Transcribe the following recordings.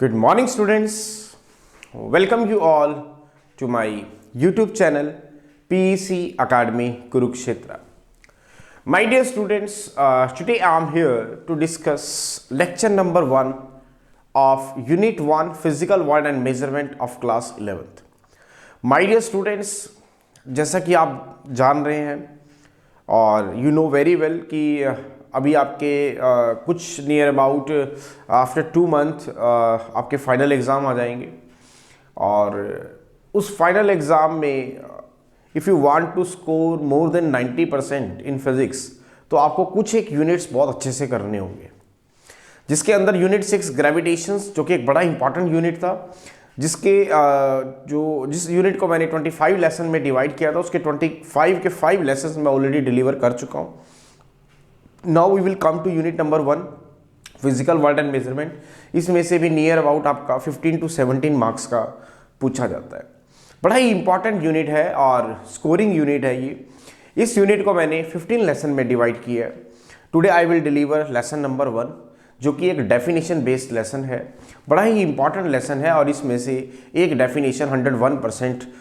Good morning, students. Welcome you all to my YouTube channel PEC Academy Kurukshetra. My dear students, today I am here to discuss lecture number 1 of Unit 1 Physical World and Measurement of Class 11th. My dear students, जैसा कि आप जान रहे हैं और you know very well कि अभी आपके कुछ नियर अबाउट आफ्टर 2 मंथ आपके फाइनल एग्ज़ाम आ जाएंगे और उस फाइनल एग्ज़ाम में if you want to score more than 90% in physics तो आपको कुछ एक यूनिट्स बहुत अच्छे से करने होंगे, जिसके अंदर यूनिट 6 ग्रेविटेशंस जो कि एक बड़ा इंपॉर्टेंट यूनिट था, जिस यूनिट को मैंने 25 लेसन में डिवाइड किया था उसके 25 के 5 लेसन्स मैं ऑलरेडी डिलीवर कर चुका हूँ. Now we will come to unit number 1 physical world and measurement. इसमें से भी नियर अबाउट आपका 15 to 17 मार्क्स का पूछा जाता है. बड़ा ही इंपॉर्टेंट यूनिट है और स्कोरिंग यूनिट है ये. इस यूनिट को मैंने 15 लेसन में डिवाइड किया है. Today I will deliver lesson number 1 जो कि एक डेफिनेशन बेस्ड लेसन है. बड़ा ही इंपॉर्टेंट लेसन है और इसमें से एक डेफिनेशन 101%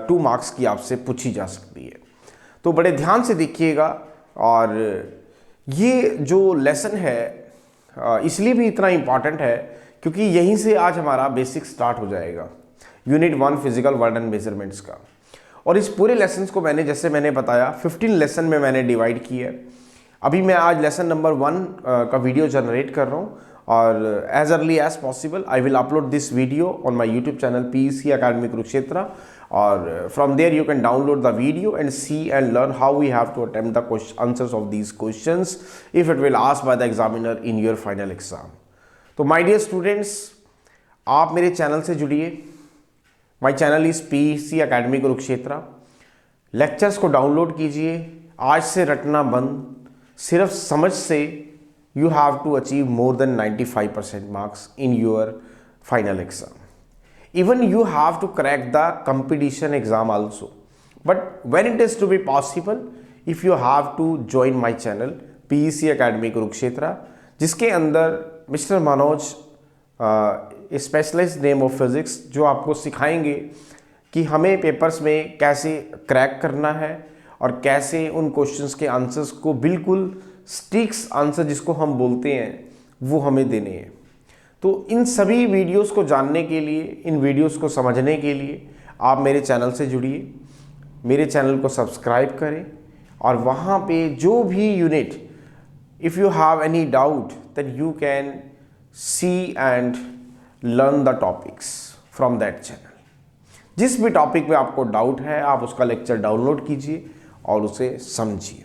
2 मार्क्स की आपसे पूछी जा सकती है. तो बड़े ध्यान से देखिएगा. और ये जो लेसन है इसलिए भी इतना इम्पॉर्टेंट है क्योंकि यहीं से आज हमारा बेसिक स्टार्ट हो जाएगा unit 1 physical world and measurements का. और इस पूरे लेसन्स को मैंने जैसे मैंने बताया 15 लेसन में मैंने डिवाइड किया है. अभी मैं आज लेसन नंबर 1 का वीडियो जनरेट कर रहा हूँ और as early as possible I will upload this video on my YouTube channel PEC Academy Kurukshetra. और from there you can download the video and see and learn how we have to attempt the answers of these questions if it will asked by the examiner in your final exam. तो my dear students, आप मेरे channel से जुड़िए. My channel is PEC Academy Kurukshetra. Lectures को download कीजिए. आज से रटना बंद, सिर्फ समझ से you have to achieve more than 95% marks in your final exam. Even you have to crack the competition exam also, but when it is to be possible, if you have to join my channel PEC Academy Kurukshetra, जिसके अंदर mister Manoj specialist name of physics जो आपको सिखाएंगे कि हमें papers में कैसे crack करना है और कैसे उन क्वेश्चंस के आंसर्स को बिल्कुल स्टिक्स आंसर जिसको हम बोलते हैं वो हमें देने हैं. तो इन सभी वीडियोस को जानने के लिए, इन वीडियोस को समझने के लिए आप मेरे चैनल से जुड़िए, मेरे चैनल को सब्सक्राइब करें और वहाँ पे जो भी unit if you have any doubt that you can see and learn the topics from that channel. जिस भी टॉपिक पे आपको डाउट है आप उसका लेक्चर डाउनलोड कीजिए और उसे समझिए.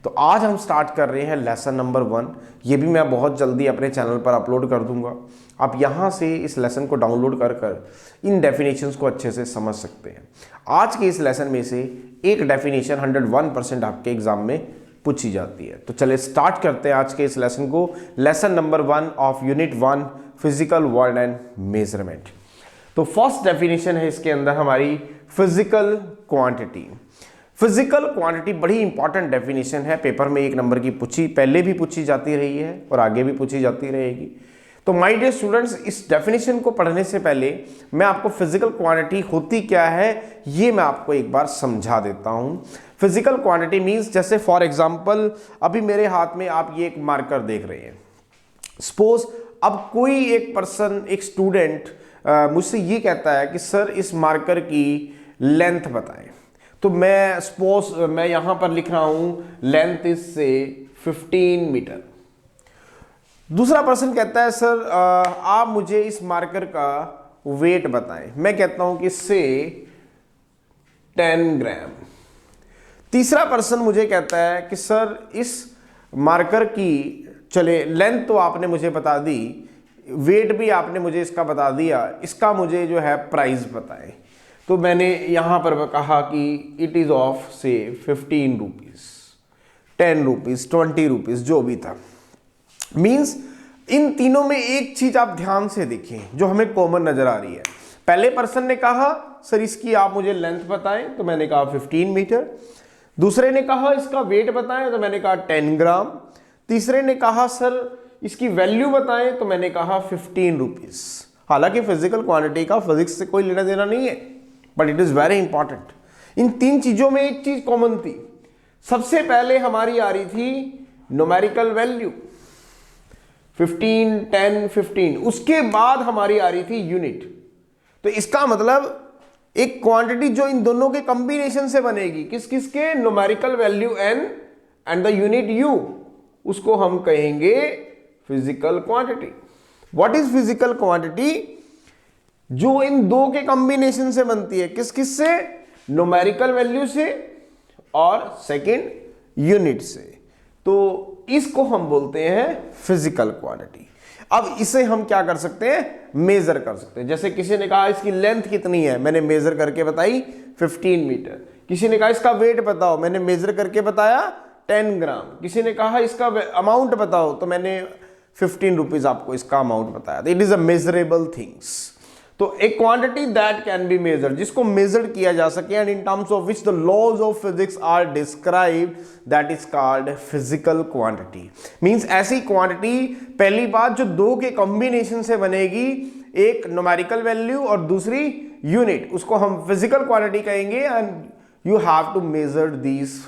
तो आज हम स्टार्ट कर रहे हैं लेसन नंबर 1. ये भी मैं बहुत जल्दी अपने चैनल पर अपलोड कर दूंगा. आप यहाँ से इस लेसन को डाउनलोड कर इन डेफिनेशंस को अच्छे से समझ सकते हैं. आज के इस लेसन में से एक डेफिनेशन 101% आपके एग्जाम में पूछी जाती है. तो चलिए स्टार्ट करते हैं आज के इस लेसन को. Lesson number 1 of unit 1 physical world and measurement. तो फर्स्ट डेफिनेशन है इसके अंदर हमारी फिजिकल क्वांटिटी. फिजिकल क्वांटिटी बड़ी इंपॉर्टेंट डेफिनेशन है. पेपर में 1 नंबर की पहले भी पूछी जाती रही है और आगे भी पूछी जाती रहेगी. तो माय डियर स्टूडेंट्स, इस डेफिनेशन को पढ़ने से पहले मैं आपको फिजिकल क्वांटिटी होती क्या है ये मैं आपको एक बार समझा देता हूं. फिजिकल क्वांटिटी मींस जैसे फॉर एग्जांपल अभी मेरे हाथ में आप ये एक मार्कर देख रहे हैं. सपोज अब कोई एक पर्सन, एक स्टूडेंट मुझसे ये कहता है कि सर इस मार्कर की लेंथ बताएं. तो मैं सपोज मैं यहां पर लिख रहा हूं लेंथ इज से 15 मीटर. दूसरा पर्सन कहता है सर आप मुझे इस मार्कर का वेट बताएं. मैं कहता हूं कि से 10 ग्राम. तीसरा पर्सन मुझे कहता है कि सर इस मार्कर की चले लेंथ तो आपने मुझे बता दी, वेट भी आपने मुझे इसका बता दिया, इसका मुझे जो है प्राइस बताएं. तो मैंने यहाँ पर कहा कि इट इज़ ऑफ से 15 रुपीज़, 10 रुपीज़, 20 रुपीज़ जो भी था. मीन्स इन तीनों में एक चीज़ आप ध्यान से देखें जो हमें कॉमन नज़र आ रही है. पहले पर्सन ने कहा सर इसकी आप मुझे लेंथ बताएं तो मैंने कहा 15 मीटर. दूसरे ने कहा इसका वेट बताएं तो मैंने कहा 10 ग्राम. तीसरे ने कहा सर इसकी वैल्यू बताएं तो मैंने कहा 15 रुपीज। हालांकि फिजिकल क्वांटिटी का फिजिक्स से कोई लेना देना नहीं है, but it is very important. इन तीन चीजों में एक चीज कॉमन थी। सबसे पहले हमारी आ रही थी न्यूमेरिकल वैल्यू 15, 10, 15, उसके बाद हमारी आ रही थी यूनिट। तो इसका मतलब एक क्वांटिटी जो इन दोनों के कॉम्बिनेशन से बनेगी, किस किस के, numerical value n and the unit u, उसको हम कहेंगे physical quantity. What is physical quantity? जो इन दो के कॉम्बिनेशन से बनती है, किस किस से, न्यूमेरिकल वैल्यू से और सेकंड यूनिट से। तो इसको हम बोलते हैं फिजिकल क्वांटिटी। अब इसे हम क्या कर सकते हैं, मेजर कर सकते हैं। जैसे किसी ने कहा इसकी लेंथ कितनी है, मैंने मेजर करके बताई 15 मीटर। किसी ने कहा इसका वेट बताओ, मैंने मेजर करके बताया 10 ग्राम। किसी ने कहा इसका अमाउंट बताओ, तो मैंने 15 रुपीज आपको इसका अमाउंट बताया। It is a measurable things. तो एक quantity that can be measure, जिसको मेजर किया जा सके, and in terms of which the laws of physics are described, that is called physical quantity. Means ऐसी क्वांटिटी, पहली बात, जो दो के कॉम्बिनेशन से बनेगी, एक न्यूमेरिकल वैल्यू और दूसरी यूनिट, उसको हम फिजिकल क्वांटिटी कहेंगे। And you have to measure these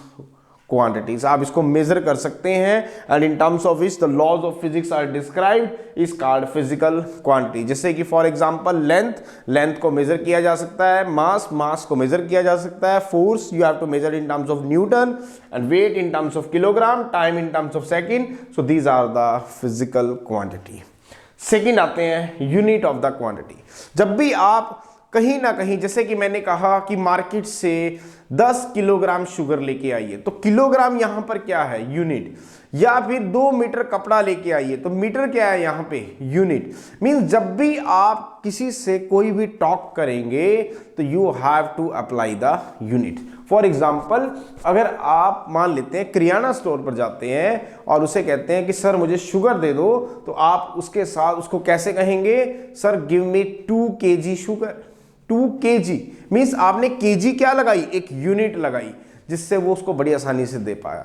quantities. आप इसको मेजर कर सकते हैं, and in terms of which the laws of physics are described is called physical quantity. जैसे कि फॉर एग्जांपल लेंथ को मेजर किया जा सकता है, मास को मेजर किया जा सकता है, force you have to measure in terms of Newton, and weight in terms of kilogram, time in terms of second. So these are the physical quantity. Second आते हैं यूनिट ऑफ द क्वांटिटी। जब भी आप कहीं ना कहीं, जैसे कि मैंने कहा कि मार्केट से 10 किलोग्राम शुगर लेके आइए, तो किलोग्राम यहां पर क्या है, यूनिट। या फिर 2 मीटर कपड़ा लेके आइए, तो मीटर क्या है यहां पे, यूनिट। मींस जब भी आप किसी से कोई भी टॉक करेंगे तो you have to apply the unit. For example, अगर आप मान लेते हैं किराना स्टोर पर जाते हैं और उसे कहते हैं कि सर मुझे शुगर दे दो, तो आप उसके साथ उसको कैसे कहेंगे, sir give me 2 kg sugar. 2 kg means आपने केजी क्या लगाई, एक यूनिट लगाई, जिससे वो उसको बड़ी आसानी से दे पाया।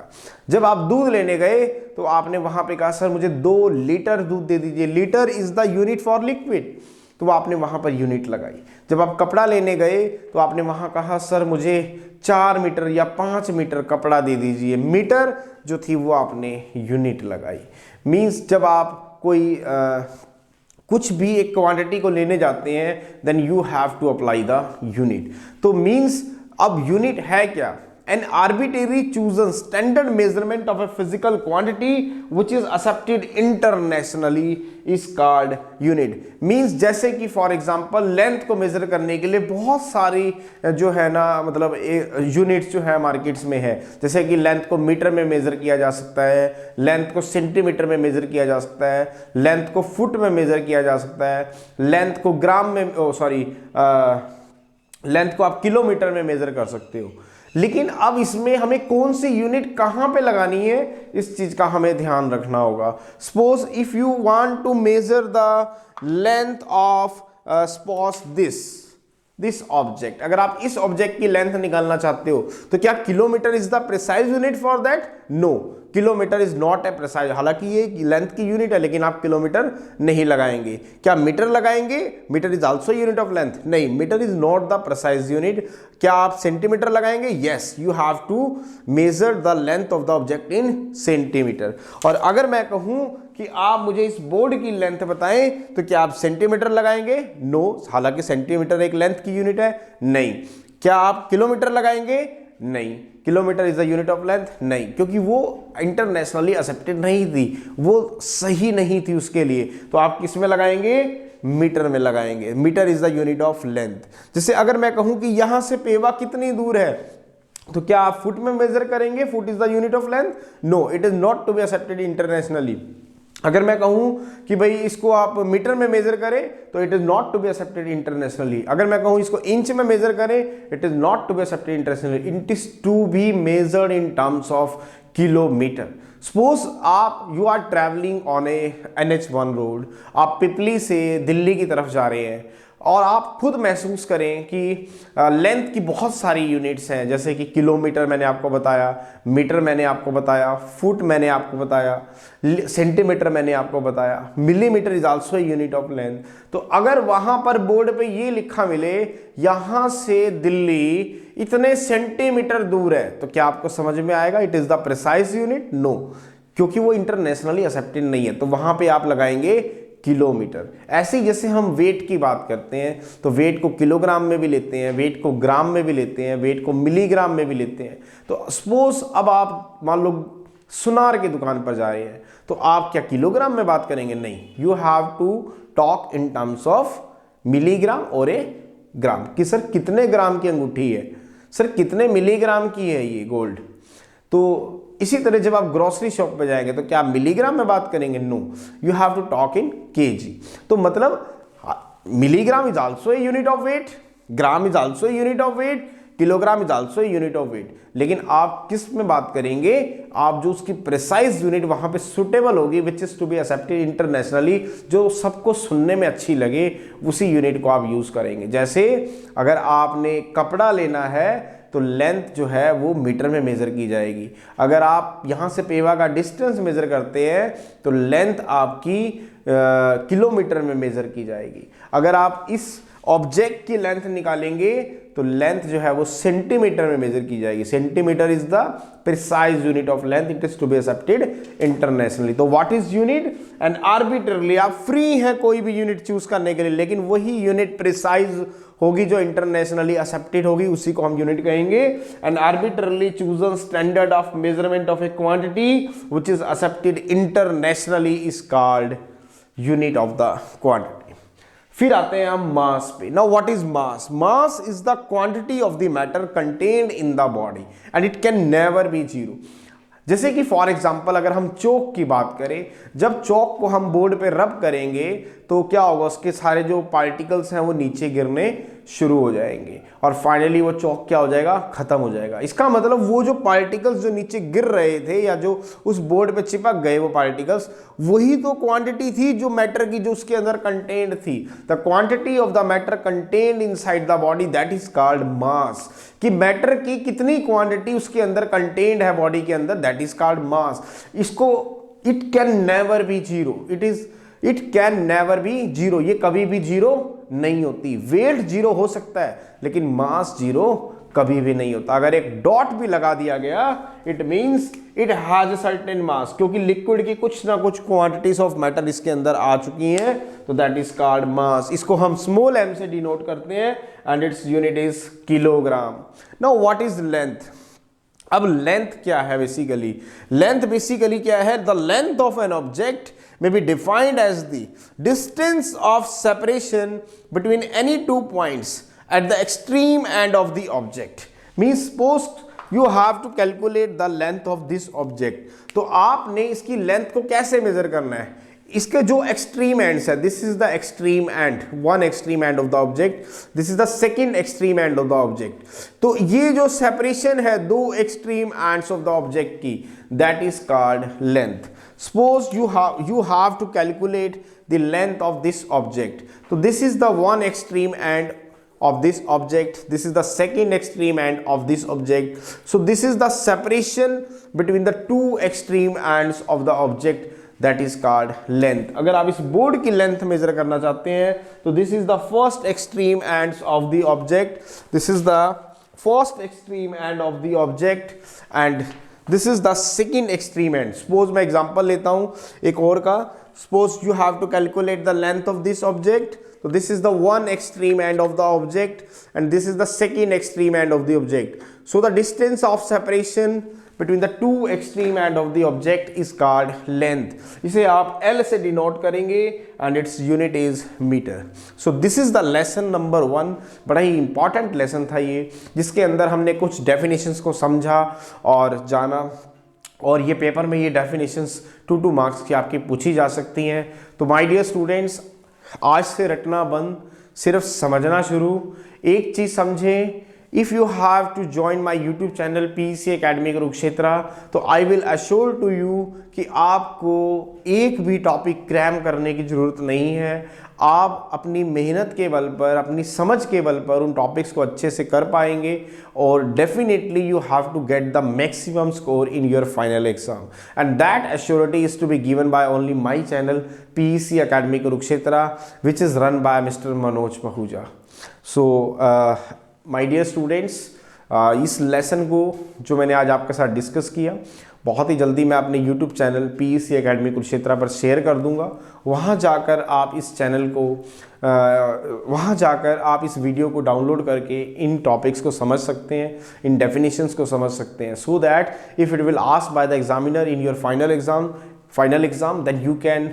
जब आप दूध लेने गए तो आपने वहां पे कहा सर मुझे 2 लीटर दूध दे दीजिए, litre is the unit for liquid, तो आपने वहां पर यूनिट लगाई। जब आप कपड़ा लेने गए तो आपने वहां कहा सर मुझे 4 मीटर या 5 मीटर कपड़ा दे दीजिए, मीटर जो थी वो आपने यूनिट लगाई। मीन्स जब आप कोई कुछ भी एक क्वांटिटी को लेने जाते हैं, then you have to apply the unit. तो मींस अब यूनिट है क्या, an arbitrary chosen standard measurement of a physical quantity which is accepted internationally is called unit. Means जैसे कि फॉर एग्जांपल लेंथ को मेजर करने के लिए बहुत सारी जो है ना, मतलब यूनिट्स जो है मार्केट्स में है। जैसे कि लेंथ को मीटर में मेजर किया जा सकता है, लेंथ को सेंटीमीटर में मेजर किया जा सकता है, लेंथ को फुट में मेजर किया जा सकता है, लेंथ को ग्राम में लेंथ को आप किलोमीटर में मेजर कर सकते हो। लेकिन अब इसमें हमें कौन सी यूनिट कहां पे लगानी है, इस चीज का हमें ध्यान रखना होगा। Suppose if you want to measure the length of suppose this object, अगर आप इस ऑब्जेक्ट की लेंथ निकालना चाहते हो, तो क्या kilometre is the precise unit for that? No, kilometre is not a precise. हालांकि ये लेंथ की यूनिट है, लेकिन आप किलोमीटर नहीं लगाएंगे। क्या मीटर लगाएंगे? Metre is also unit of length. नहीं, metre is not the precise unit. क्या आप सेंटीमीटर लगाएंगे? Yes, you have to measure the length of the object in centimetre. और अगर मैं कहूं कि आप मुझे इस बोर्ड की लेंथ बताएं, तो क्या आप सेंटीमीटर लगाएंगे? नो, हालांकि सेंटीमीटर एक लेंथ की यूनिट है। नहीं। क्या आप किलोमीटर लगाएंगे? नहीं, kilometre is the unit of length. नहीं, क्योंकि वो इंटरनेशनली एक्सेप्टेड नहीं थी, वो सही नहीं थी उसके लिए। तो आप किस में लगाएंगे? मीटर में लगाएंगे। Metre is the unit of length. जैसे अगर मैं कहूं कि यहां से पेवा कितनी दूर है, तो क्या आप फुट में मेजर करेंगे? Foot is the unit of length. No, it is not to be accepted internationally. अगर मैं कहूं कि भाई इसको आप मीटर में मेजर करें, तो it is not to be accepted internationally. अगर मैं कहूं इसको इंच में मेजर करें, it is not to be accepted internationally. It is to be measured in terms of kilometre. Suppose you are travelling on a NH1 road, आप पिपली से दिल्ली की तरफ जा रहे हैं, और आप खुद महसूस करें कि लेंथ की बहुत सारी यूनिट्स हैं, जैसे कि किलोमीटर मैंने आपको बताया, मीटर मैंने आपको बताया, फुट मैंने आपको बताया, सेंटीमीटर मैंने आपको बताया, millimetre is also unit of length. तो अगर वहां पर बोर्ड पे ये लिखा मिले यहां से दिल्ली इतने सेंटीमीटर दूर है, तो क्या आपको समझ में आएगा it is the precise unit? No, क्योंकि वो इंटरनेशनली एक्सेप्टेड नहीं है, तो वहां पे आप लगाएंगे किलोमीटर। ऐसे ही जैसे हम वेट की बात करते हैं तो वेट को किलोग्राम में भी लेते हैं, वेट को ग्राम में भी लेते हैं, वेट को मिलीग्राम में भी लेते हैं। तो सपोज अब आप मान लो सुनार की दुकान पर जा रहे हैं, तो आप क्या किलोग्राम में बात करेंगे? नहीं, you have to talk in terms of milligram और ए ग्राम, कि सर कितने ग्राम की अंगूठी है, सर कितने मिलीग्राम की है ये गोल्ड। तो इसी तरह जब आप ग्रोसरी शॉप पे जाएंगे तो क्या आप मिलीग्राम में बात करेंगे? No, you have to talk in KG. तो मतलब milligram is also a unit of weight, gram is also a unit of weight, kilogram is also a unit of weight. लेकिन आप किस में बात करेंगे? आप जो उसकी प्रिसाइज यूनिट वहां पे सुटेबल होगी, which is to be accepted internationally, जो सबको सुनने में अच्छी लगे, उसी यूनिट को आप यूज करेंगे। जैसे अगर आपने कपड़ा लेना है तो लेंथ जो है वो मीटर में मेजर की जाएगी। अगर आप यहाँ से पेवा का डिस्टेंस मेजर करते हैं तो लेंथ आपकी किलोमीटर में मेजर की जाएगी। अगर आप इस ऑब्जेक्ट की लेंथ निकालेंगे तो लेंथ जो है वो सेंटीमीटर में मेजर की जाएगी। Centimetre is the precise unit of length, it is to be accepted internationally. तो what is unit? And arbitrarily आप फ्री हैं कोई भी यूनिट चूज करने के लिए, लेकिन वही यूनिट प्रिसाइज होगी जो इंटरनेशनली एक्सेप्टेड होगी, उसी को हम यूनिट कहेंगे। And arbitrarily chosen standard of measurement of a quantity which is accepted internationally is called unit of the quantity. फिर आते हैं हम मास पे। Now what is mass? Mass is the quantity of the matter contained in the body and it can never be zero. जैसे कि for example अगर हम चौक की बात करें, जब चौक को हम बोर्ड पे रब करेंगे तो क्या होगा, उसके सारे जो पार्टिकल्स हैं वो नीचे गिरने शुरू हो जाएंगे और फाइनली वो चौक क्या हो जाएगा? खत्म हो जाएगा। इसका मतलब वो जो पार्टिकल्स जो नीचे गिर रहे थे या जो उस बोर्ड पे चिपक गए वो पार्टिकल्स, वही तो क्वांटिटी थी जो मैटर की जो उसके अंदर कंटेन्ड थी। The quantity of the matter contained inside the body that is called मास। कि मैटर की कितनी क्वांटिटी उसके अंदर कंटेन्ड है बॉडी के अंदर, दैट इज कॉल्ड मास। इसको it can never be zero, it can never be zero, ये कभी भी जीरो नहीं होती। वेट जीरो हो सकता है लेकिन मास जीरो कभी भी नहीं होता। अगर एक डॉट भी लगा दिया गया it means it has a certain मास, क्योंकि लिक्विड की कुछ ना कुछ क्वांटिटीज ऑफ मैटर इसके अंदर आ चुकी हैं, तो दैट इज कॉल्ड मास। इसको हम स्मॉल m से डिनोट करते हैं and its unit is kilogram. Now what is length? अब लेंथ क्या है बेसिकली? लेंथ बेसिकली क्या है? The length of an object may be defined as the distance of separation between any two points at the extreme end of the object. Means suppose you have to calculate the length of this object. तो आपने इसकी length को कैसे major करना है? इसके जो extreme ends है, this is the extreme end, one extreme end of the object, this is the second extreme end of the object. तो ये जो सेपरेशन है दो extreme ends of the object की, that is called length. Suppose you have to calculate the length of this object. So this is the one extreme end of this object. This is the second extreme end of this object. So this is the separation between the two extreme ends of the object. That is called length. अगर आप इस board की length major करना चाहते हैं तो this is the first extreme ends of the object. This is the first extreme end of the object and this is the second extreme end. Suppose मैं example लेता हूं एक और का। Suppose you have to calculate the length of this object, तो this is the one extreme end of the object and this is the second extreme end of the object. So the distance of separation between the two extreme end of the object is called length. इसे आप L से denote करेंगे and its unit is meter. So this is the lesson number 1. बड़ा ही important lesson था ये, जिसके अंदर हमने कुछ definitions को समझा और जाना, और ये पेपर में ये definitions 2 मार्क्स की आपकी पूछी जा सकती हैं। तो my dear students, आज से रटना बंद, सिर्फ समझना शुरू। एक चीज़ समझें, If you have to join my YouTube channel PEC Academy Kurukshetra, तो I will assure to you कि आपको एक भी टॉपिक क्रैम करने की ज़रूरत नहीं है। आप अपनी मेहनत के बल पर, अपनी समझ के बल पर उन टॉपिक्स को अच्छे से कर पाएंगे और definitely you have to get the maximum score in your final exam and that assurity is to be given by only my channel PEC Academy Kurukshetra which is run by mister Manoj Pahuja. So my dear students, इस lesson को जो मैंने आज आपके साथ discuss किया बहुत ही जल्दी मैं अपने YouTube channel PEC Academy Kurukshetra पर शेयर कर दूंगा। वहाँ जाकर आप इस चैनल को वहाँ जाकर आप इस वीडियो को डाउनलोड करके इन टॉपिक्स को समझ सकते हैं, इन डेफिनेशंस को समझ सकते हैं, so that if it will asked by the examiner in your final exam then you can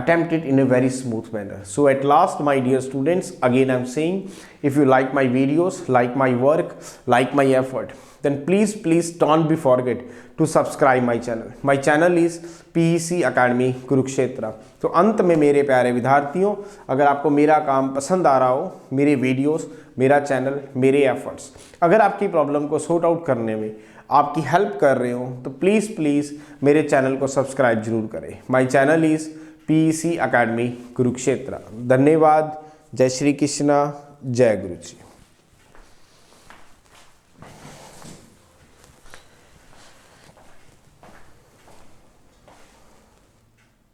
attempt it in a very smooth manner. So at last, my dear students, again I'm saying, if you like my videos, like my work, like my effort, then please don't be forget to subscribe my channel. My channel is PEC Academy Kurukshetra. तो अंत में मेरे प्यारे विद्यार्थियों, अगर आपको मेरा काम पसंद आ रहा हो, मेरे वीडियोस, मेरा चैनल, मेरे एफर्ट्स अगर आपकी प्रॉब्लम को सॉर्ट आउट करने में आपकी हेल्प कर रहे हो तो प्लीज़ मेरे चैनल को सब्सक्राइब जरूर करें। My channel is PEC Academy Kurukshetra. धन्यवाद। जय श्री कृष्णा, जय गुरु जी।